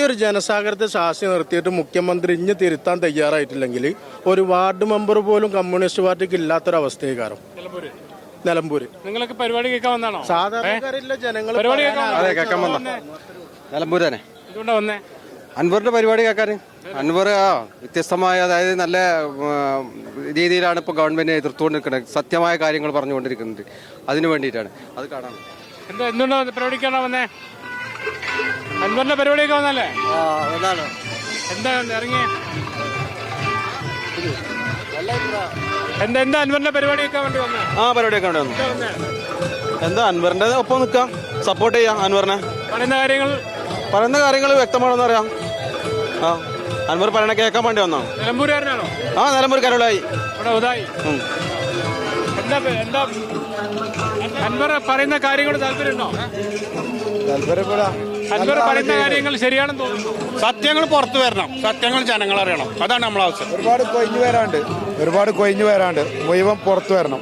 ഒരു ജനസാഗരത്തെ ശാസി നിർത്തിയിട്ട് മുഖ്യമന്ത്രി ഇഞ്ഞ് തിരുത്താൻ തയ്യാറായിട്ടില്ലെങ്കിൽ ഒരു വാർഡ് മെമ്പർ പോലും കമ്മ്യൂണിസ്റ്റ് പാർട്ടിക്ക് ഇല്ലാത്തൊരവസ്ഥയെ കാരണം നിലമ്പൂര്. നിങ്ങളൊക്കെ പരിപാടി കേൾക്കാൻ വന്നാണോ? സാധാരണക്കാരില്ല ജനങ്ങൾ പരിപാടി കേൾക്കാൻ നിലമ്പൂർ തന്നെ. എന്തുകൊണ്ടാ വന്നേ? അൻവറിന്റെ പരിപാടി കേൾക്കാൻ. അൻവർ വ്യത്യസ്തമായ, അതായത് നല്ല രീതിയിലാണ് ഇപ്പോൾ ഗവൺമെന്റിനെ എതിർത്തുകൊണ്ടിരിക്കുന്നത്. സത്യമായ കാര്യങ്ങൾ പറഞ്ഞുകൊണ്ടിരിക്കുന്നുണ്ട്. അതിനു വേണ്ടിയിട്ടാണ് അത് കാണാൻ. എന്തുകൊണ്ടാ പരിപാടിക്കാണോ വന്നേ? അൻവറിന്റെ പരിപാടിയൊക്കെ വന്നല്ലേ? എന്താ ഇറങ്ങിയ എന്താ അൻവറിന്റെ പരിപാടിയൊക്കെ വേണ്ടി വന്നേ? പരിപാടിയൊക്കെ വേണ്ടി വന്നു. എന്താ അൻവറിന്റെ ഒപ്പം നിൽക്കാം, സപ്പോർട്ട് ചെയ്യാം. അൻവറിനെ പറയുന്ന കാര്യങ്ങൾ വ്യക്തമാണെന്ന് അറിയാം. അൻവർ പറയണ കേൾക്കാൻ വേണ്ടി വന്നോ? നിലമ്പൂരുകാരനാണോ? നിലമ്പൂർ കരുളായി. എന്താ അൻവർ പറയുന്ന കാര്യങ്ങൾ താല്പര്യമുണ്ടോ? അൻവർ പറയുന്ന കാര്യങ്ങൾ ശരിയാണെന്ന് തോന്നുന്നു. സത്യങ്ങൾ പുറത്തു വരണം, സത്യങ്ങൾ ജനങ്ങൾ അറിയണം. അതാണ് നമ്മളെ ആവശ്യം. ഒരുപാട് കൊഴിഞ്ഞു വരാണ്ട് മുഴുവൻ പുറത്തു വരണം.